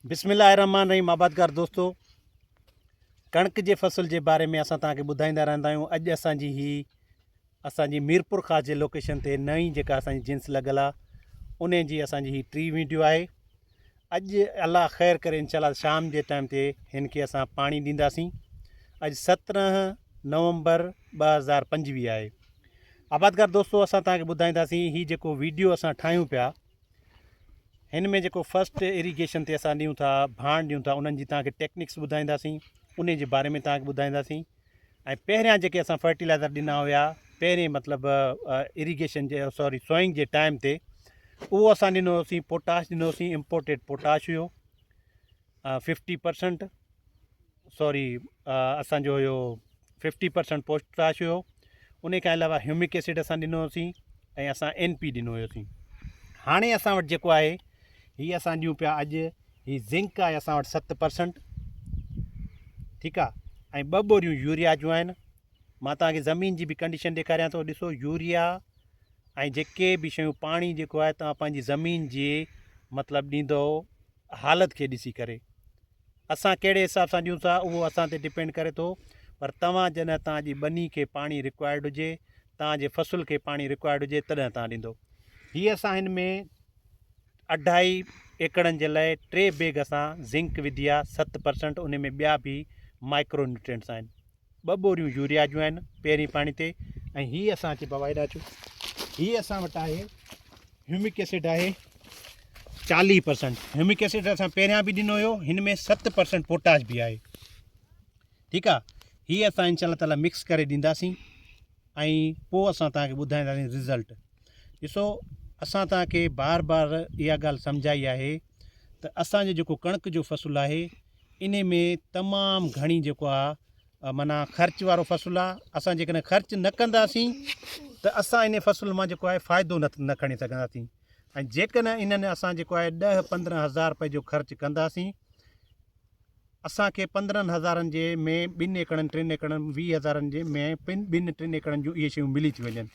बिस्मिल्लाहिर्रहमानिर्रहीम। आबादगार दोस्तों, कणक जे फसल जे बारे में असां तव्हांखे ॿुधाईंदा रहंदा आहियूं। अॼु असांजी मीरपुर ख़ास जे लोकेशन ते नई जेका असांजी जिन्स लॻल आहे उन जी असांजी हीअ टी वीडियो आहे। अॼु अलाह ख़ैर करे इंशाल्लाह शाम जे टाइम ते हिन खे असां पाणी ॾींदासीं। अॼु 17 नवंबर 2025 आहे। आबादगार दोस्तों, असां तव्हांखे ॿुधाईंदासीं हीअ जेको वीडियो असां ठाहियूं पिया, हिन में जेको फस्ट इरीगेशन ते असां ॾियूं था, भाण ॾियूं था, उन्हनि जी तव्हांखे टेक्निक्स ॿुधाईंदासीं, उन जे बारे में तव्हांखे ॿुधाईंदासीं। ऐं पहिरियां जेके असां फर्टिलाइज़र ॾिना हुआ पहिरें मतिलबु इरीगेशन जे सोइंग जे टाइम ते, उहो असां ॾिनो हुयोसीं पोटाश ॾिनो हुयोसीं। इम्पोर्टेड पोटाश हुयो 50%, असांजो हुयो 50% पोटाश हुयो। उन खां अलावा ह्यूमिक एसिड असां ॾिनो हुयोसीं ऐं असां NP ॾिनो हुयोसीं। हाणे असां वटि जेको आहे हीअ असां ॾियूं पिया अॼु, हीअ ज़िंक आहे असां वटि 7%, ठीकु आहे। ऐं 2 बोरियूं यूरिया जूं आहिनि। मां तव्हांखे ज़मीन जी बि कंडीशन ॾेखारियां थो। ॾिसो, यूरिया ऐं जेके बि शयूं, पाणी जेको आहे तव्हां पंहिंजी ज़मीन जे मतिलबु ॾींदो हालत खे ॾिसी करे। असां कहिड़े हिसाब सां ॾियूं था उहो असां ते डिपेंड करे थो। पर तव्हां जॾहिं तव्हांजी ॿनी खे पाणी रिक्वायर्ड हुजे, तव्हांजे फसल खे पाणी रिक्वायर्ड हुजे, तॾहिं तव्हां ॾींदो। हीअ असां हिन में 2.5 एकड़नि जे लाइ 3 बैग असां ज़िंक विधी आहे 7%। उन में ॿिया बि माइक्रो न्यूट्रिएंट्स आहिनि। 2 बोरियूं यूरिया जूं आहिनि पहिरीं पाणी ते। ऐं हीअ असां अची बाबा हेॾा अचूं, हीअ असां वटि आहे ह्यूमिक एसिड आहे 40%। ह्यूमिक एसिड असां पहिरियां बि ॾिनो हुयो। हिन में 7% पोटाश बि आहे, ठीकु आहे। हीअ असां इंशाल्लाह ताला मिक्स करे ॾींदासीं ऐं पोइ असां तव्हांखे ॿुधाईंदासीं रिज़ल्ट। ॾिसो, असां तव्हांखे बार बार इहा ॻाल्हि सम्झाई आहे त असांजो जेको कणक जो फ़सुलु आहे इन में तमामु घणी जेको आहे माना ख़र्च वारो फ़सुलु आहे। असां जेकॾहिं ख़र्च न कंदासीं त असां इन फ़सुल मां जेको आहे फ़ाइदो न खणी सघंदासीं। ऐं जेकॾहिं इन्हनि असां जेको आहे 10-15 हज़ार रुपए जो ख़र्च कंदासीं, असांखे 15 हज़ारनि जे में 2 एकड़नि 3 एकड़नि 20 हज़ारनि जे में 2-3 एकड़नि जूं इहे शयूं मिली थी वञनि।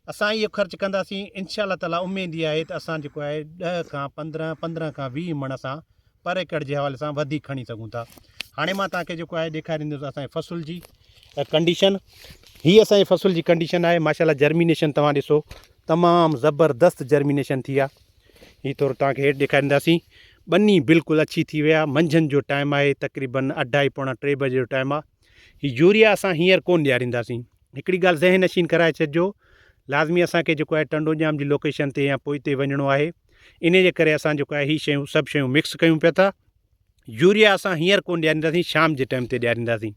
असां इहो ख़र्चु कंदासीं, इंशाल्लाह ताला उमेद इहा आहे त असां जेको आहे 10 खां 15 खां 20 मण असां पर एकड़ जे हवाले सां वधीक खणी सघूं था। हाणे मां तव्हांखे जेको आहे ॾेखारींदुसि असांजे फ़सुल जी कंडीशन। हीअ असांजे फ़सुल जी कंडीशन आहे। माशाल्लाह जर्मिनेशन तव्हां ॾिसो, तमामु ज़बरदस्त जर्मिनेशन थी आहे। हीअ थोरो तव्हांखे हेठि ॾेखारींदासीं। ॿनी बिल्कुलु अछी थी विया। मंझंदि जो टाइम आहे, तक़रीबन 2:30-3 बजे जो टाइम आहे। हीअ यूरिया असां हींअर कोन ॾियारींदासीं। हिकिड़ी ॻाल्हि ज़हन नशीन कराए छॾिजो, लाज़मी असांखे जेको आहे टंडोजाम जी लोकेशन ते या पोइ वञिणो आहे। इन जे करे असां जेको आहे हीअ सभु शयूं मिक्स कयूं पिया था। यूरिया असां हींअर कोन ॾियारींदासीं, शाम जे टाइम ते ॾियारींदासीं।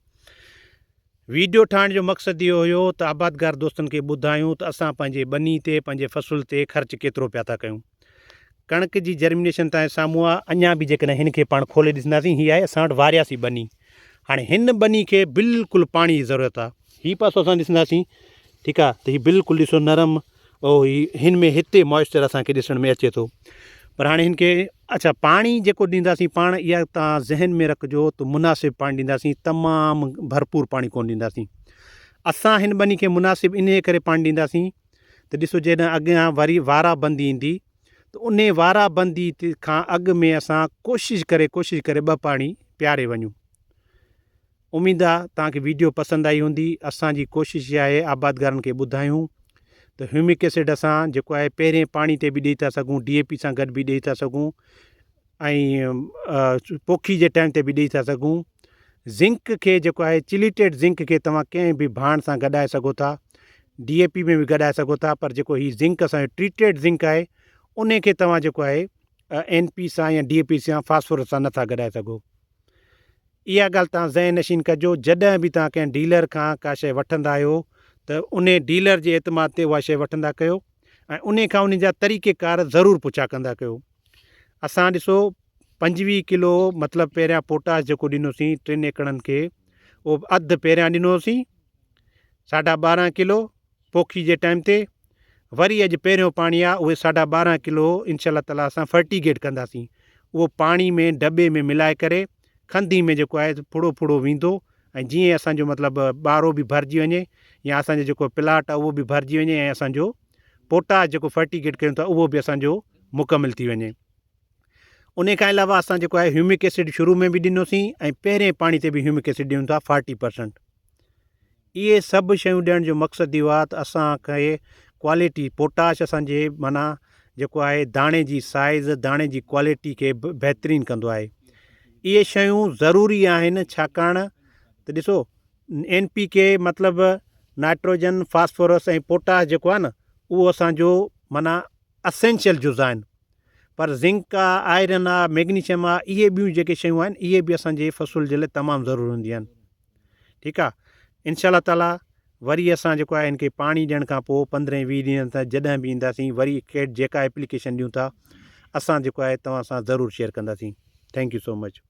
वीडियो ठाहिण जो मक़सदु इहो हुयो त आबादगार दोस्तनि खे ॿुधायूं त असां पंहिंजे ॿनी ते, पंहिंजे फ़सुल ते ख़र्च केतिरो पिया था कयूं। कणक जी जर्मिनेशन तव्हांजे साम्हूं आहे। अञा बि जेकॾहिं हिन खे पाण खोले ॾिसंदासीं, हीअ आहे असां वटि वारियासी ॿनी। हाणे हिन ॿनी खे बिल्कुलु पाणी जी ज़रूरत आहे। हीअ पासो असां ॾिसंदासीं, ठीकु आहे, त हीअ बिल्कुलु ॾिसो नरम, हिन में हिते मॉइस्चर असांखे ॾिसण में अचे थो। पर हाणे हिन खे अच्छा पाणी जेको ॾींदासीं पाण, इहा तव्हां ज़हन में रखिजो त मुनासिबु पाणी ॾींदासीं, तमामु भरपूर पाणी कोन ॾींदासीं। असां हिन ॿनी खे मुनासिबु इन करे पाणी ॾींदासीं त ॾिसो, जॾहिं अॻियां वरी वारा बंदी ईंदी त उन वारा बंदी खां अॻु में असां कोशिशि करे 2 पाणी पियारे वञूं। उमेदु आहे तव्हांखे वीडियो पसंदि आई हूंदी। असांजी कोशिशि इहा आहे आबादगारनि खे ॿुधायूं त ह्यूमिक एसिड असां जेको आहे पहिरें पाणी ते बि ॾेई था सघूं, DAP सां गॾु बि ॾेई था सघूं, ऐं पोखी जे टाइम ते बि ॾेई था सघूं। ज़िंक खे जेको आहे चिलीटेड ज़िंक खे तव्हां कंहिं बि भाण सां गॾाए सघो था, DAP में बि गॾाए सघो था। पर जेको हीअ ज़िंक असांजो ट्रीटेड ज़िंक आहे, उन खे तव्हां जेको आहे NP सां या DAP सां फास्फोरस सां नथा गॾाए सघो। इहा ॻाल्हि तव्हां ज़हन नशीन कजो। जॾहिं बि तव्हां कंहिं डीलर खां का शइ वठंदा आहियो त उन डीलर जे एतमाद ते उहा शइ वठंदा कयो ऐं उन खां उन जा तरीक़ेकार ज़रूरु पुछा कंदा कयो। असां ॾिसो 25 किलो मतिलबु पहिरियां पोटाश जेको ॾिनोसीं 3 एकड़नि खे, उहो अधु पहिरियां ॾिनोसीं 12.5 किलो पोखी जे टाइम ते। वरी अॼु पहिरियों पाणी आहे, उहे 12.5 किलो इंशाल्लाह ताला असां फर्टिगेट कंदासीं। उहो पाणी में दॿे में मिलाए करे खंधी में जेको आहे फुड़ो फुड़ो वेंदो, ऐं जीअं असांजो मतिलबु ॿारो बि भरिजी वञे या असांजो जेको प्लाट आहे उहो बि भरिजी वञे ऐं असांजो पोटाश जेको फर्टिगेट कयूं था उहो बि असांजो मुकमिल थी वञे। उन खां अलावा असां जेको आहे ह्यूमिक एसिड शुरू में बि ॾिनोसीं ऐं पहिरें पाणी ते बि ह्यूमिक एसिड ॾियूं था 40%। इहे सभु शयूं ॾियण जो मक़सदु इहो आहे त असांखे क्वालिटी पोटाश असांजे माना जेको आहे दाणे जी साइज़ दाणे जी क्वालिटी खे बहितरीनु कंदो आहे। इहे शयूं ज़रूरी आहिनि छाकाणि त ॾिसो NPK मतिलबु नाइट्रोजन फास्फोरस ऐं पोटाश जेको आहे न उहो असांजो माना असेंशियल जुज़ आहिनि। पर ज़िंक आहे आयरन आहे मैग्नीशियम आहे इहे ॿियूं जेके शयूं आहिनि इहे बि असांजे फ़सुल जे लाइ तमामु ज़रूरी हूंदियूं आहिनि। ठीकु आहे, इंशा ताला वरी असां जेको आहे इनखे पाणी ॾियण खां पोइ 15-20 ॾींहंनि ताईं जॾहिं बि ईंदासीं वरी जेका एप्लीकेशन ॾियूं था असां जेको आहे तव्हां सां ज़रूरु शेयर कंदासीं। Thank you so much.